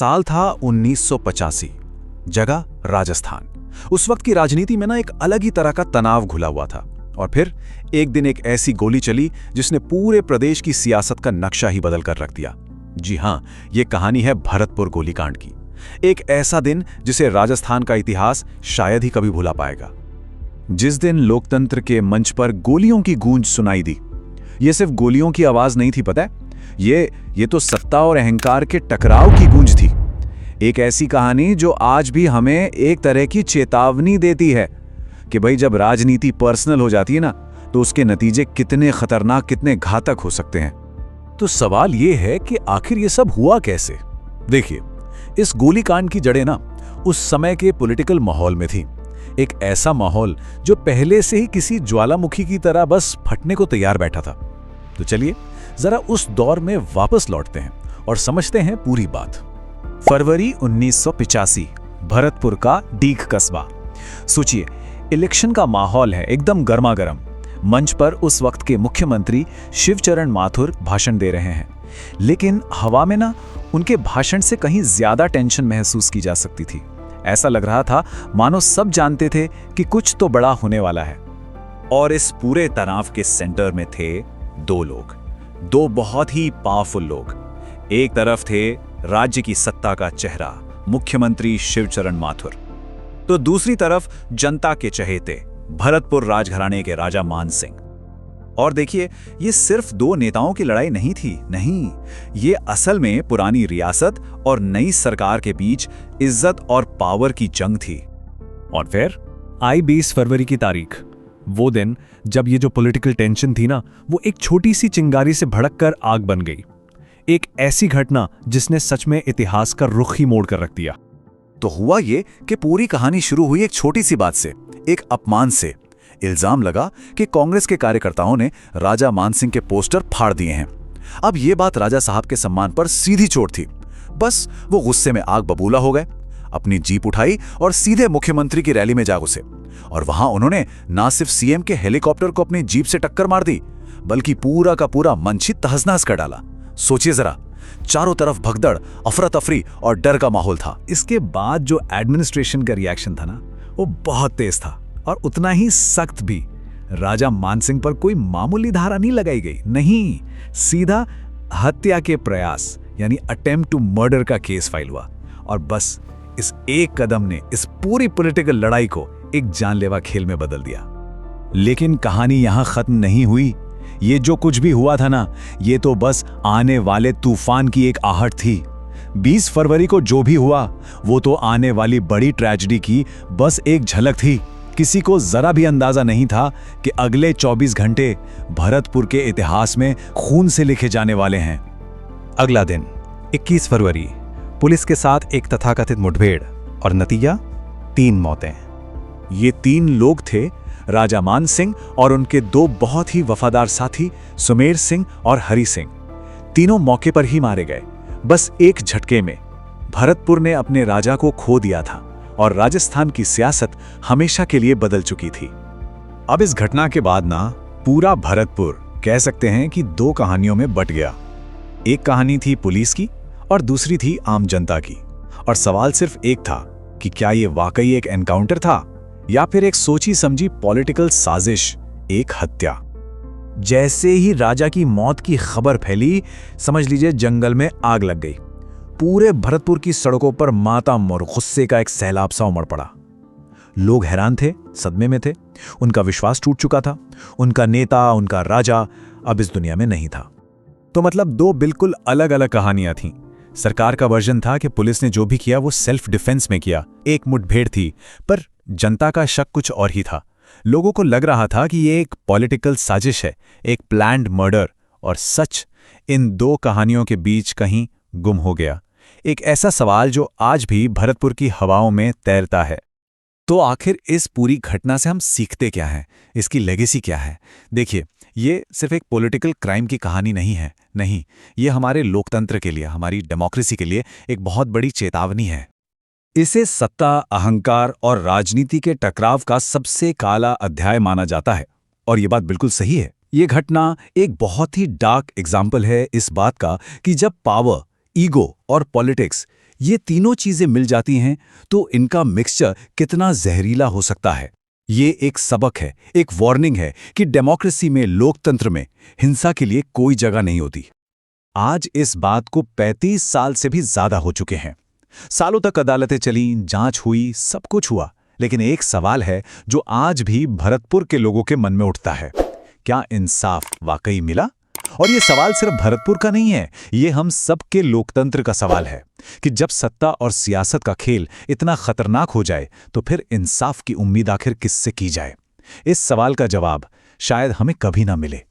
साल था 1985। जगह राजस्थान। उस वक्त की राजनीति में एक अलग ही तरह का तनाव घुला हुआ था। और फिर एक दिन एक ऐसी गोली चली जिसने पूरे प्रदेश की सियासत का नक्शा ही बदल कर रख दिया। जी हां, यह कहानी है भरतपुर गोलीकांड की। एक ऐसा दिन जिसे राजस्थान का इतिहास शायद ही कभी भुला पाएगा। जिस दिन लोकतंत्र के मंच पर गोलियों की गूंज सुनाई दी। यह सिर्फ गोलियों की आवाज नहीं थी, पता है, ये तो सत्ता और अहंकार के टकराव की गूंज थी। एक ऐसी कहानी जो आज भी हमें एक तरह की चेतावनी देती है कि भाई, जब राजनीति पर्सनल हो जाती है ना, तो उसके नतीजे कितने खतरनाक, कितने घातक हो सकते हैं। तो सवाल यह है कि आखिर ये सब हुआ कैसे। देखिए, इस गोलीकांड की जड़ें ना उस समय के पॉलिटिकल माहौल में थी। एक ऐसा माहौल जो पहले से ही किसी ज्वालामुखी की तरह बस फटने को तैयार बैठा था। तो चलिए जरा उस दौर में वापस लौटते हैं और समझते हैं पूरी बात। फरवरी 1985, भरतपुर का डीग कस्बा। सोचिए, इलेक्शन का माहौल है, एकदम गर्मागर्म। मंच पर उस वक्त के मुख्यमंत्री शिवचरण माथुर भाषण दे रहे हैं, लेकिन हवा में ना उनके भाषण से कहीं ज्यादा टेंशन महसूस की जा सकती थी। ऐसा लग रहा था मानो सब जानते थे कि कुछ तो बड़ा होने वाला है। और इस पूरे तनाव के सेंटर में थे दो लोग, दो बहुत ही पावरफुल लोग। एक तरफ थे राज्य की सत्ता का चेहरा मुख्यमंत्री शिवचरण माथुर, तो दूसरी तरफ जनता के चहेते भरतपुर राजघराने के राजा मान सिंह। और देखिए, ये सिर्फ दो नेताओं की लड़ाई नहीं थी, नहीं, ये असल में पुरानी रियासत और नई सरकार के बीच इज्जत और पावर की जंग थी। और फिर आई 20 फरवरी की तारीख, वो दिन जब ये जो पॉलिटिकल टेंशन थी ना, वो एक छोटी सी चिंगारी से भड़ककर आग बन गई। एक ऐसी घटना जिसने सच में इतिहास का रुख ही मोड़ कर रख दिया। तो हुआ ये कि पूरी कहानी शुरू हुई एक छोटी सी बात से, एक अपमान से। इल्जाम लगा कि कांग्रेस के कार्यकर्ताओं ने राजा मान सिंह के पोस्टर फाड़ दिए हैं। अब ये बात राजा साहब के सम्मान पर सीधी चोट थी। बस वो गुस्से में आग बबूला हो गए, अपनी जीप उठाई और सीधे मुख्यमंत्री की रैली में जा घुसे। और वहां उन्होंने ना सिर्फ सीएम के हेलीकॉप्टर को अपनी जीप से टक्कर मार दी, बल्कि पूरा का पूरा मंच ही तहस-नहस कर डाला। सोचिए जरा, चारों तरफ भगदड़, अफरा तफरी और डर का माहौल था। इसके बाद जो एडमिनिस्ट्रेशन का रिएक्शन था ना, वो बहुत तेज था और उतना ही सख्त भी। राजा मानसिंह पर कोई मामूली धारा नहीं लगाई गई, नहीं, सीधा हत्या के प्रयास यानी अटेम्प्ट टू मर्डर का केस फाइल हुआ। और बस इस एक कदम ने इस पूरी पॉलिटिकल लड़ाई को एक जानलेवा खेल में बदल दिया। लेकिन कहानी यहां खत्म नहीं हुई। ये जो कुछ भी हुआ था ना, ये तो बस आने वाले तूफान की एक आहट थी। 20 फरवरी को जो भी हुआ, वो तो आने वाली बड़ी ट्रेजेडी की बस एक झलक थी। किसी को जरा भी अंदाजा नहीं था कि अगले 24 घंटे भरतपुर के इतिहास में खून से लिखे जाने वाले हैं। अगला दिन 21 फरवरी, पुलिस के साथ एक तथाकथित मुठभेड़ और नतीजा 3 मौतें। ये 3 लोग थे राजा मान सिंह और उनके 2 बहुत ही वफादार साथी सुमेर सिंह और हरि सिंह। तीनों मौके पर ही मारे गए, बस एक झटके में। भरतपुर ने अपने राजा को खो दिया था और राजस्थान की सियासत हमेशा के लिए बदल चुकी थी। अब इस घटना के बाद ना पूरा भरतपुर कह सकते हैं कि 2 कहानियों में बट गया। एक कहानी थी पुलिस की और दूसरी थी आम जनता की। और सवाल सिर्फ एक था कि क्या ये वाकई एक एनकाउंटर था या फिर एक सोची समझी पॉलिटिकल साजिश, एक हत्या। जैसे ही राजा की मौत की खबर फैली, समझ लीजिए जंगल में आग लग गई। पूरे भरतपुर की सड़कों पर मातम और गुस्से का एक सैलाब सा उमड़ पड़ा। लोग हैरान थे, सदमे में थे। उनका विश्वास टूट चुका था। उनका नेता, उनका राजा अब इस दुनिया में नहीं था। तो मतलब 2 बिल्कुल अलग अलग कहानियां थीं। सरकार का वर्जन था कि पुलिस ने जो भी किया वो सेल्फ डिफेंस में किया, एक मुठभेड़ थी, पर जनता का शक कुछ और ही था। लोगों को लग रहा था कि ये एक पॉलिटिकल साजिश है, एक प्लान्ड मर्डर। और सच इन 2 कहानियों के बीच कहीं गुम हो गया। एक ऐसा सवाल जो आज भी भरतपुर की हवाओं में तैरता है। तो आखिर इस पूरी घटना से हम सीखते क्या हैं? इसकी लेगेसी क्या है? देखिए, ये सिर्फ एक पॉलिटिकल क्राइम की कहानी नहीं है, नहीं, ये हमारे लोकतंत्र के लिए, हमारी डेमोक्रेसी के लिए एक बहुत बड़ी चेतावनी है। इसे सत्ता, अहंकार और राजनीति के टकराव का सबसे काला अध्याय माना जाता है। और ये बात बिल्कुल सही है। ये घटना एक बहुत ही डार्क एग्जाम्पल है इस बात का कि जब पावर, ईगो और पॉलिटिक्स ये तीनों चीजें मिल जाती हैं तो इनका मिक्सचर कितना जहरीला हो सकता है। ये एक सबक है, एक वार्निंग है कि डेमोक्रेसी में, लोकतंत्र में हिंसा के लिए कोई जगह नहीं होती। आज इस बात को 35 साल से भी ज्यादा हो चुके हैं। सालों तक अदालतें चलीं, जांच हुई, सब कुछ हुआ, लेकिन एक सवाल है जो आज भी भरतपुर के लोगों के मन में उठता है, क्या इंसाफ वाकई मिला? और ये सवाल सिर्फ भरतपुर का नहीं है, ये हम सबके लोकतंत्र का सवाल है कि जब सत्ता और सियासत का खेल इतना खतरनाक हो जाए तो फिर इंसाफ की उम्मीद आखिर किससे की जाए। इस सवाल का जवाब शायद हमें कभी ना मिले।